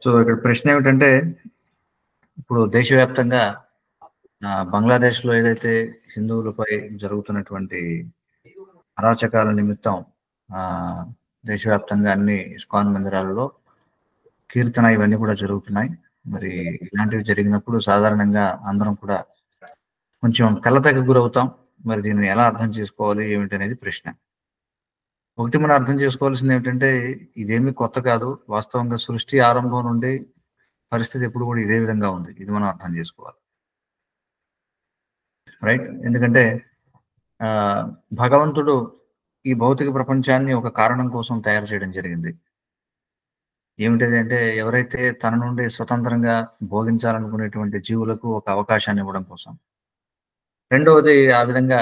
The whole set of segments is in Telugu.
సో ఇక్కడ ప్రశ్న ఏమిటంటే, ఇప్పుడు దేశవ్యాప్తంగా బంగ్లాదేశ్‌లో ఏదైతే హిందువులపై జరుగుతున్నటువంటి అరాచకాల నిమిత్తం ఆహ్, దేశవ్యాప్తంగా అన్ని ఇస్కాన్ మందిరాలలో కీర్తన ఇవన్నీ కూడా జరుగుతున్నాయి. మరి ఇలాంటివి జరిగినప్పుడు సాధారణంగా అందరం కూడా కొంచెం కలతకి గురవుతాం. మరి దీన్ని ఎలా అర్థం చేసుకోవాలి ఏమిటనేది ప్రశ్న. ఒకటి మనం అర్థం చేసుకోవాల్సింది ఏమిటంటే, ఇదేమీ కొత్త కాదు. వాస్తవంగా సృష్టి ఆరంభం నుండి పరిస్థితి ఎప్పుడు కూడా ఇదే విధంగా ఉంది. ఇది మనం అర్థం చేసుకోవాలి. రైట్? ఎందుకంటే ఆహ్, భగవంతుడు ఈ భౌతిక ప్రపంచాన్ని ఒక కారణం కోసం తయారు చేయడం జరిగింది. ఏమిటది అంటే, ఎవరైతే తన నుండి స్వతంత్రంగా భోగించాలనుకునేటువంటి జీవులకు ఒక అవకాశాన్ని ఇవ్వడం కోసం. రెండవది ఆ విధంగా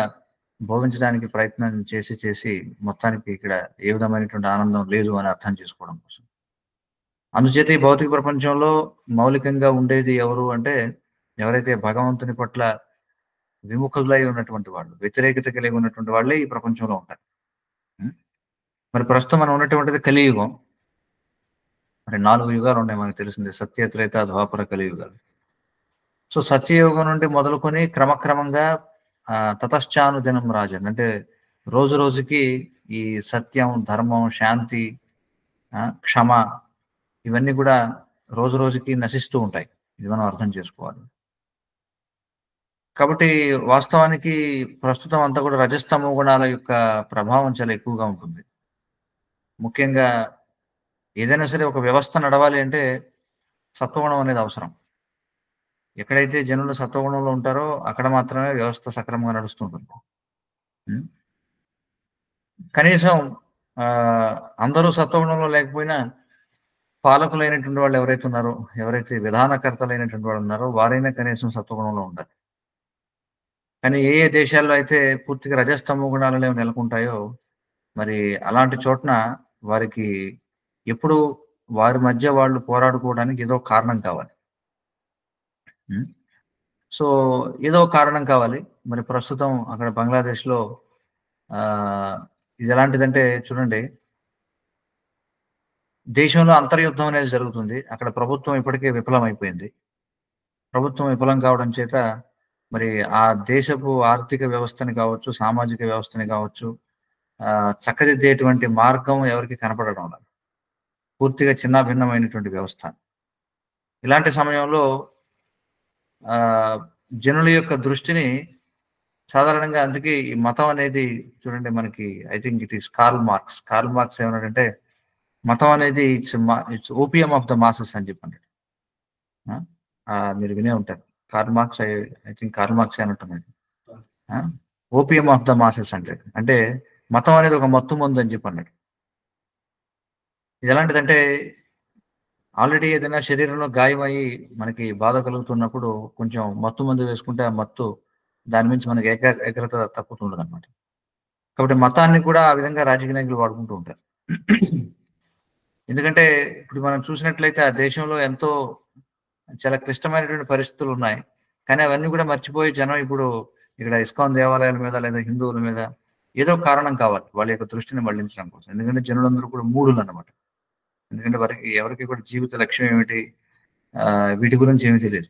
భోగించడానికి ప్రయత్నం చేసి, చేసి మొత్తానికి ఇక్కడ ఏ విధమైనటువంటి ఆనందం లేదు అని అర్థం చేసుకోవడం కోసం. అందుచేత ఈ భౌతిక ప్రపంచంలో మౌలికంగా ఉండేది ఎవరు అంటే, ఎవరైతే భగవంతుని పట్ల విముఖులై ఉన్నటువంటి వాళ్ళు, వ్యతిరేకత కలిగి ఉన్నటువంటి వాళ్ళే ఈ ప్రపంచంలో ఉంటారు. హ్మ్. మరి ప్రస్తుతం మనం ఉన్నటువంటిది కలియుగం. మరి 4 యుగాలున్నాయి మనకు తెలిసిందే. సత్య, త్రేత, ద్వాపర, కలియుగాలు. సో, సత్యయుగం నుండి మొదలుకొని క్రమక్రమంగా తతశ్చానుదినం రాజన్ అంటే రోజు రోజుకి ఈ సత్యం, ధర్మం, శాంతి, క్షమ ఇవన్నీ కూడా రోజు రోజుకి నశిస్తూ ఉంటాయి. ఇది మనం అర్థం చేసుకోవాలి. కాబట్టి వాస్తవానికి ప్రస్తుతం అంతా కూడా రజస్తమో గుణాల యొక్క ప్రభావం చాలా ఎక్కువగా ఉంటుంది. ముఖ్యంగా ఏదైనా సరే ఒక వ్యవస్థ నడవాలి అంటే సత్వగుణం అనేది అవసరం. ఎక్కడైతే జనులు సత్వగుణంలో ఉంటారో అక్కడ మాత్రమే వ్యవస్థ సక్రమంగా నడుస్తూ ఉంటుంది. హ్మ్. కనీసం ఆహ్, అందరూ సత్వగుణంలో లేకపోయినా పాలకులైనటువంటి వాళ్ళు ఎవరైతే ఉన్నారో, ఎవరైతే విధానకర్తలైనటువంటి వాళ్ళు ఉన్నారో వారైనా కనీసం సత్వగుణంలో ఉండాలి. కానీ ఏ ఏ దేశాల్లో అయితే పూర్తిగా రజస్తమో గుణాలనేవి నెలకొంటాయో, మరి అలాంటి చోటున వారికి ఎప్పుడు వారి మధ్య వాళ్ళు పోరాడుకోవడానికి ఏదో కారణం కావాలి. హ్మ్. సో, ఏదో కారణం కావాలి. మరి ప్రస్తుతం అక్కడ బంగ్లాదేశ్‌లో ఆహ్, ఇది ఎలాంటిదంటే చూడండి, దేశంలో అంతర్యుద్ధం అనేది జరుగుతుంది. అక్కడ ప్రభుత్వం ఇప్పటికే విఫలమైపోయింది. ప్రభుత్వం విఫలం కావడం చేత మరి ఆ దేశపు ఆర్థిక వ్యవస్థని కావచ్చు, సామాజిక వ్యవస్థని కావచ్చు చక్కదిద్దేటువంటి మార్గం ఎవరికీ కనపడడం లేదు. పూర్తిగా చిన్నాభిన్నమైనటువంటి వ్యవస్థ. ఇలాంటి సమయంలో ఆహ్, జనుల యొక్క దృష్టిని సాధారణంగా అందుకే ఈ మతం అనేది చూడండి మనకి I think it is Karl Marx. Karl Marx ఏమన్నాడంటే, మతం అనేది it's opium of the masses అని చెప్పన్నాడు. ఆ! మీరు వినే ఉంటారు. Karl Marx I think Karl మార్క్సే అన్నట్టున్నాడు. ఆ! ఓపియం ఆఫ్ ద మాసెస్ అంటాడు. అంటే మతం అనేది ఒక మత్తు మందు అని చెప్పన్నాడు. ఇది ఎలాంటిదంటే ఆల్రెడీ ఏదైనా శరీరంలో గాయమయ్యి మనకి బాధ కలుగుతున్నప్పుడు కొంచెం మత్తు మందు వేసుకుంటే ఆ మత్తు దాని నుంచి మనకి ఏకాగ్రత తప్పుతుండదనమాట. కాబట్టి మతాన్ని కూడా ఆ విధంగా రాజకీయ నాయకులు వాడుకుంటూ ఉంటారు. ఎందుకంటే ఇప్పుడు మనం చూసినట్లయితే ఆ దేశంలో ఎంతో చాలా క్లిష్టమైనటువంటి పరిస్థితులున్నాయి. కానీ అవన్నీ కూడా మర్చిపోయి జనం ఇప్పుడు ఇక్కడ ఇస్కాన్ దేవాలయాల మీద లేదా హిందువుల మీద ఏదో కారణం కావాలి. వాళ్ళ యొక్క దృష్టిని మళ్లించడం కోసం. ఎందుకంటే జనులందరూ కూడా మూఢులన్నమాట. ఎందుకంటే వారికి ఎవరికీ కూడా జీవిత లక్ష్యం ఏమిటి? వీటి గురించి ఏమీ తెలీదు.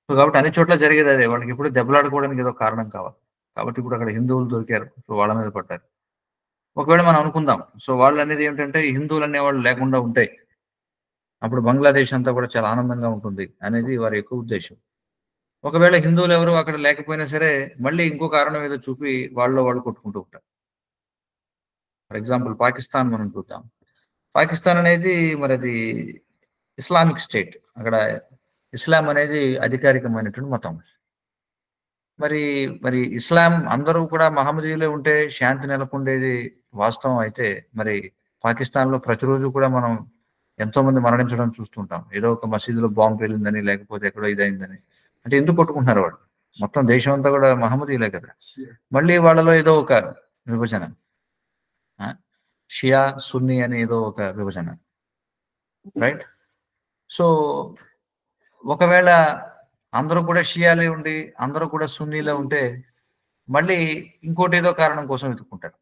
సో, కాబట్టి అన్ని చోట్ల జరిగేది అదే. వాళ్ళకెప్పుడు దెబ్బలాడుకోవడానికి ఏదో కారణం కావాలి. కాబట్టి ఇప్పుడు అక్కడ హిందువులు దొరికారు. సో, వాళ్ళ మీద పడ్డారు. ఒకవేళ మనం అనుకుందాం. సో, వాళ్ళనేది ఏమిటంటే హిందువులనేవాళ్ళు లేకుండా ఉంటే, అప్పుడు బంగ్లాదేశ్ అంతా కూడా చాలా ఆనందంగా ఉంటుంది అనేది వారి యొక్క ఉద్దేశ్యం. ఒకవేళ హిందువులెవరు అక్కడ లేకపోయినా సరే, మళ్ళీ ఇంకో కారణం ఏదో చూపి వాళ్ళలో వాళ్ళు కొట్టుకుంటూ ఉంటారు. ఫర్ ఎగ్జాంపుల్ పాకిస్తాన్ మనం చూద్దాం. పాకిస్తాన్ అనేది మరది ఇస్లామిక్ స్టేట్. అక్కడ ఇస్లాం అనేది అధికారికమైనటువంటి మతం. మరి, మరి ఇస్లాం అందరూ కూడా మహమ్మదీయులే ఉంటే శాంతి నెలకొండేది వాస్తవం అయితే, మరి పాకిస్తాన్‌లో ప్రతిరోజు కూడా మనం ఎంతోమంది మరణించడం చూస్తుంటాం. ఏదో ఒక మసీదులో బాంబ్ పేలిందని, లేకపోతే ఎక్కడో ఇదయిందని. అంటే ఎందుకు కొట్టుకుంటున్నారు వాళ్ళు? మొత్తం దేశం అంతా కూడా మహమ్మదీయులే కదా! మళ్ళీ వాళ్ళలో ఏదో ఒక విభజన. ఆ! షియా, సున్నీ అని ఏదో ఒక విభజన. రైట్? సో, ఒకవేళ అందరూ కూడా షియాలే ఉండి, అందరూ కూడా సున్నీలే ఉంటే, మళ్ళీ ఇంకోటేదో కారణం కోసం వెతుక్కుంటారు.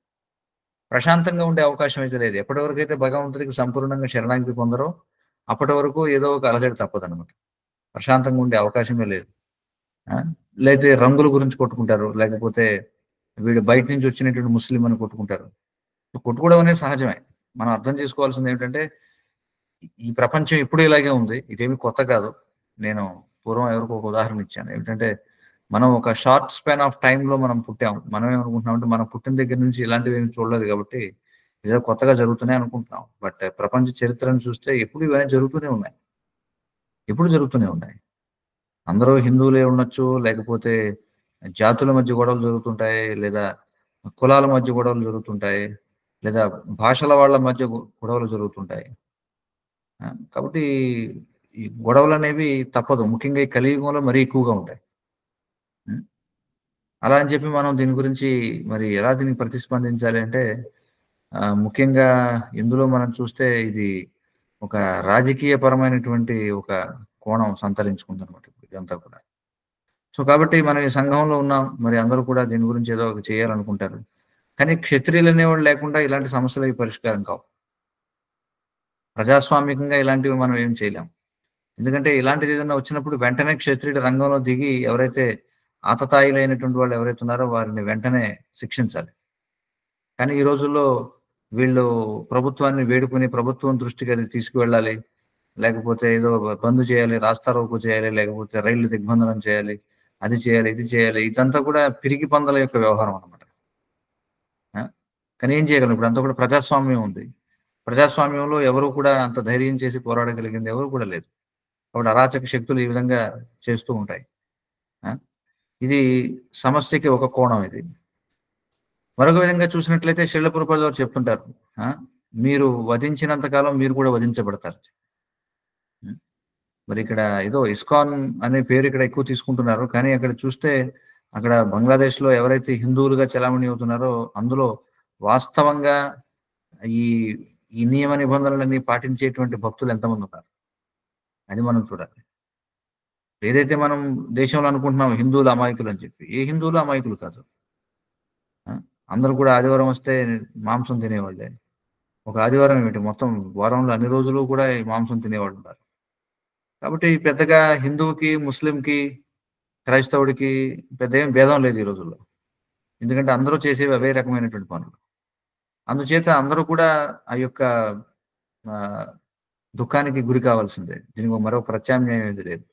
ప్రశాంతంగా ఉండే అవకాశం అయితే లేదు. ఎప్పటివరకైతే భగవంతుడికి సంపూర్ణంగా శరణాగతి పొందరో, అప్పటి వరకు ఏదో ఒక అలజడి తప్పదనమాట. ప్రశాంతంగా ఉండే అవకాశమే లేదు. ఆ! లేతే రంగుల గురించి కొట్టుకుంటారు. లేకపోతే వీడు బయట నుంచి వచ్చినటువంటి ముస్లిం అని కొట్టుకుంటారు. కొట్టుకోవడం అనేది సహజమే. మనం అర్థం చేసుకోవాల్సిందేంటంటే, ఈ ప్రపంచం ఎప్పుడూ ఇలాగే ఉంది. ఇదేమి కొత్త కాదు. నేను పూర్వం ఎవరికో ఒక ఉదాహరణ ఇచ్చాను. ఏమిటంటే, మనం ఒక షార్ట్ స్పాన్ ఆఫ్ టైమ్‌లో మనం పుట్టాం. మనం ఏమనుకుంటున్నామంటే, మనం పుట్టిన దగ్గర నుంచి ఇలాంటివేమి చూడలేదు కాబట్టి, ఏదో కొత్తగా జరుగుతున్నాయి అనుకుంటున్నాం. బట్ ప్రపంచ చరిత్రను చూస్తే ఎప్పుడు ఇవన్నీ జరుగుతూనే ఉన్నాయి. ఎప్పుడు జరుగుతూనే ఉన్నాయి. అందరూ హిందువులే ఉండొచ్చు, లేకపోతే జాతుల మధ్య గొడవలు జరుగుతుంటాయి, లేదా కులాల మధ్య గొడవలు జరుగుతుంటాయి, లేదా భాషల వాళ్ళ మధ్య గొడవలు జరుగుతుంటాయి. ఆ! కాబట్టి ఈ గొడవలనేవి తప్పదు. ముఖ్యంగా ఈ కలియుగంలో మరీ ఎక్కువగా ఉంటాయి. హ్మ్. అలా అని చెప్పి మనం దీని గురించి మరి ఎలా దీనికి ప్రతిస్పందించాలి అంటే ముఖ్యంగా ఇందులో మనం చూస్తే ఇది ఒక రాజకీయపరమైనటువంటి ఒక కోణం సంతరించుకుందనమాట ఇదంతా కూడా. సో, కాబట్టి మనం ఈ సంఘంలో ఉన్నాం. మరి అందరూ కూడా దీని గురించి ఏదో ఒకటి చేయాలనుకుంటారు. కానీ క్షత్రియులనేవాళ్ళు లేకుండా ఇలాంటి సమస్యలవి పరిష్కారం కావు. ప్రజాస్వామికంగా ఇలాంటివి మనం ఏం చేయలేం. ఎందుకంటే ఇలాంటిదేదన్నా వచ్చినప్పుడు వెంటనే క్షత్రియుడు రంగంలో దిగి ఎవరైతే ఆతతాయిలైనటువంటి వాళ్ళు ఎవరైతే ఉన్నారో వారిని వెంటనే శిక్షించాలి. కానీ ఈ రోజుల్లో వీళ్ళు ప్రభుత్వాన్ని వేడుకొని ప్రభుత్వం దృష్టికి అది తీసుకువెళ్ళాలి. లేకపోతే ఏదో బంద్ చేయాలి, రాస్తారోకో చేయాలి, లేకపోతే రైళ్లు దిగ్బంధనం చేయాలి. అది చేయాలి, ఇది చేయాలి. ఇదంతా కూడా పిరికి పందల యొక్క వ్యవహారం అన్నమాట. ఆ! కానీ ఏం చేయగలం? ఇప్పుడంతా కూడా ప్రజాస్వామ్యం ఉంది. ప్రజాస్వామ్యంలో ఎవరు కూడా అంత ధైర్యం చేసి పోరాడగలిగింది ఎవరు కూడా లేదు. కాబట్టి అరాచక శక్తులు ఈ విధంగా చేస్తూ ఉంటాయి. ఆ! ఇది సమస్యకి ఒక కోణం ఇది. మరొక విధంగా చూసినట్లయితే శిల ప్రభుపాదుల వారు చెప్తుంటారు. ఆ! మీరు వధించినంత కాలం మీరు కూడా వధించబడతారు. హ్మ్. మరి ఇక్కడ ఏదో ఇస్కాన్ అనే పేరు ఇక్కడ ఎక్కువ తీసుకుంటున్నారు. కానీ అక్కడ చూస్తే అక్కడ బంగ్లాదేశ్‌లో ఎవరైతే హిందువులుగా చెలామణి అవుతున్నారో అందులో వాస్తవంగా ఈ ఈ నియమ నిబంధనలన్నీ పాటించేటువంటి భక్తులు ఎంతమందున్నారు? అది మనం చూడాలి. ఏదైతే మనం దేశంలో అనుకుంటున్నాం హిందువులు అమాయకులు అని చెప్పి. ఏ హిందువులు అమాయకులు కాదు. ఆ! అందరూ కూడా ఆదివారం వస్తే మాంసం తినేవాళ్ళే. ఒక ఆదివారం ఏమిటి మొత్తం వారంలో అన్ని రోజులు కూడా ఈ మాంసం తినేవాళ్ళున్నారు. కాబట్టి పెద్దగా హిందువుకి, ముస్లింకి, క్రైస్తవుడికి పెద్ద ఏం భేదం లేదు ఈ రోజుల్లో. ఎందుకంటే అందరూ చేసేవి అవే రకమైనటువంటి పనులు. అందుచేత అందరూ కూడా ఆ యొక్క ఆహ్, దుఃఖానికి గురి కావాల్సిందే. దీనికి మరో ప్రత్యామ్నాయం ఏది లేదు.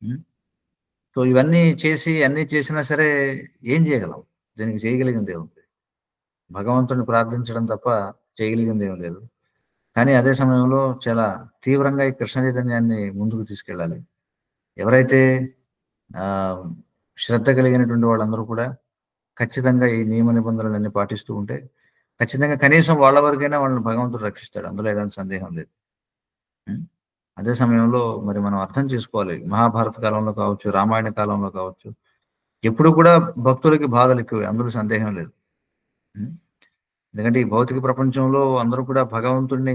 హ్మ్. సో, ఇవన్నీ చేసి అన్నీ చేసినా సరే ఏం చేయగలం? దీనికి చేయగలిగిందేముంది? భగవంతుడిని ప్రార్థించడం తప్ప చేయగలిగిందేమి లేదు. కానీ అదే సమయంలో చాలా తీవ్రంగా ఈ కృష్ణ చైతన్యాన్ని ముందుకు తీసుకెళ్ళాలి. ఎవరైతే ఆహ్, శ్రద్ధ కలిగినటువంటి వాళ్ళందరూ కూడా ఖచ్చితంగా ఈ నియమ నిబంధనలన్నీ పాటిస్తూ ఉంటే, ఖచ్చితంగా కనీసం వాళ్ళ వరకైనా వాళ్ళని భగవంతుడు రక్షిస్తాడు. అందులో ఎలాంటి సందేహం లేదు. హ్మ్. అదే సమయంలో మరి మనం అర్థం చేసుకోవాలి. మహాభారత కాలంలో కావచ్చు, రామాయణ కాలంలో కావచ్చు, ఎప్పుడు కూడా భక్తులకి బాధలెక్కువే. అందులో సందేహం లేదు. హ్మ్. ఎందుకంటే ఈ భౌతిక ప్రపంచంలో అందరూ కూడా భగవంతుడిని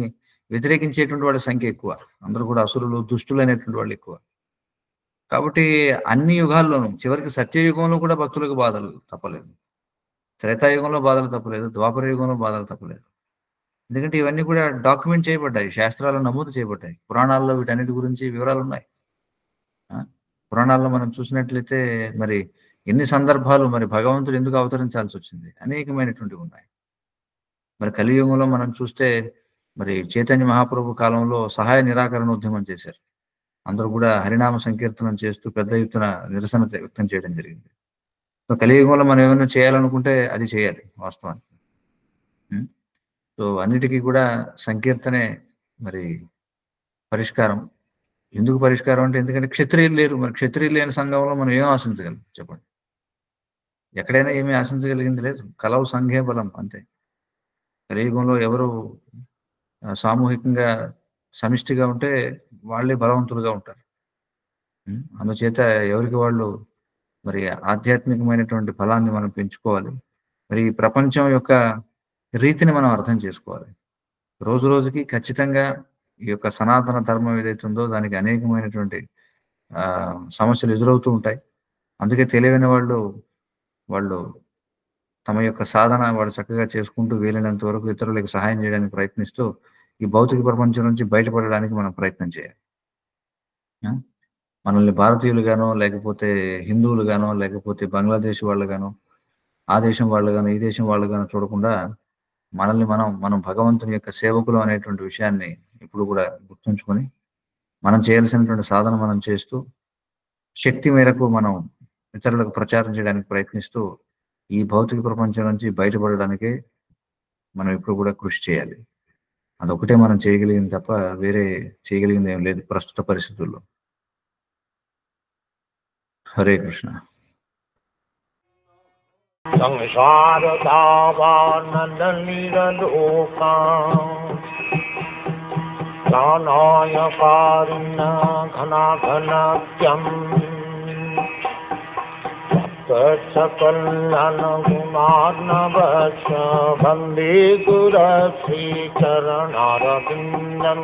వ్యతిరేకించేటువంటి వాళ్ళ సంఖ్య ఎక్కువ. అందరూ కూడా అసురులు, దుష్టులైనటువంటి వాళ్ళెక్కువ. కాబట్టి అన్ని యుగాల్లోనూ చివరికి సత్యయుగంలో కూడా భక్తులకు బాధలు తప్పలేదు. త్రేతాయుగంలో బాధలు తప్పలేదు. ద్వాపర యుగంలో బాధలు తప్పలేదు. ఎందుకంటే ఇవన్నీ కూడా డాక్యుమెంట్ చేయబడ్డాయి. శాస్త్రాల్లో నమోదు చేయబడ్డాయి. పురాణాల్లో వీటన్నిటి గురించి వివరాలున్నాయి. ఆ! పురాణాల్లో మనం చూసినట్లయితే మరి ఎన్ని సందర్భాలు మరి భగవంతుడు ఎందుకు అవతరించాల్సొచ్చింది? అనేకమైనటువంటివున్నాయి. మరి కలియుగంలో మనం చూస్తే మరి చైతన్య మహాప్రభు కాలంలో సహాయ నిరాకరణ ఉద్యమం చేశారు. అందరూ కూడా హరినామ సంకీర్తనం చేస్తూ పెద్ద ఎత్తున నిరసన వ్యక్తం చేయడం జరిగింది. సో, కలియుగంలో మనం ఏమైనా చేయాలనుకుంటే అది చేయాలి వాస్తవానికి. హ్మ్. సో, అన్నిటికి కూడా సంకీర్తనే మరి పరిష్కారం. ఎందుకు పరిష్కారం అంటే ఎందుకంటే క్షత్రియులు లేరు. మరి క్షత్రియులు లేని సంఘంలో మనం ఏం ఆశించగలం చెప్పండి? ఎక్కడైనా ఏమి ఆశించగలిగింది లేదు. కలవు సంఘే బలం అంతే. కలియుగంలో ఎవరు సామూహికంగా సమిష్టిగా ఉంటే వాళ్ళే బలవంతులుగా ఉంటారు. హ్మ్. అందుచేత ఎవరికి వాళ్ళు మరి ఆధ్యాత్మికమైనటువంటి బలాన్ని మనం పెంచుకోవాలి. మరి ఈ ప్రపంచం యొక్క రీతిని మనం అర్థం చేసుకోవాలి. రోజు రోజుకి ఖచ్చితంగా ఈ యొక్క సనాతన ధర్మం ఏదైతే ఉందో దానికి అనేకమైనటువంటి సమస్యలు ఎదురవుతూ ఉంటాయి. అందుకే తెలివైన వాళ్ళు తమ యొక్క సాధన వాళ్ళు చక్కగా చేసుకుంటూ వీలైనంత వరకు ఇతరులకి సహాయం చేయడానికి ప్రయత్నిస్తూ ఈ భౌతిక ప్రపంచం నుంచి బయటపడడానికి మనం ప్రయత్నం చేయాలి. ఆ! మనల్ని భారతీయులుగానో, లేకపోతే హిందువులుగానో, లేకపోతే బంగ్లాదేశ్ వాళ్ళుగానో, ఆ దేశం వాళ్ళుగానో, ఈ దేశం వాళ్ళుగానో చూడకుండా మనం భగవంతుని యొక్క సేవకులు అనేటువంటి విషయాన్ని ఎప్పుడు కూడా గుర్తుంచుకొని, మనం చేయాల్సినటువంటి సాధన మనం చేస్తూ, శక్తి మేరకు మనం ఇతరులకు ప్రచారం చేయడానికి ప్రయత్నిస్తూ, ఈ భౌతిక ప్రపంచం నుంచి బయటపడడానికే మనం ఎప్పుడు కూడా కృషి చేయాలి. అదొక్కటే మనం చేయగలిగింది తప్ప వేరే చేయగలిగింది ఏం లేదు ప్రస్తుత పరిస్థితుల్లో. హరే కృష్ణ. సంసార దావానలీలోకా ప్రాణాయ కారుణ ఘనాఘనత్యం సకలన గుణార్ణవశ వందే గురు శ్రీ చరణారవిందం.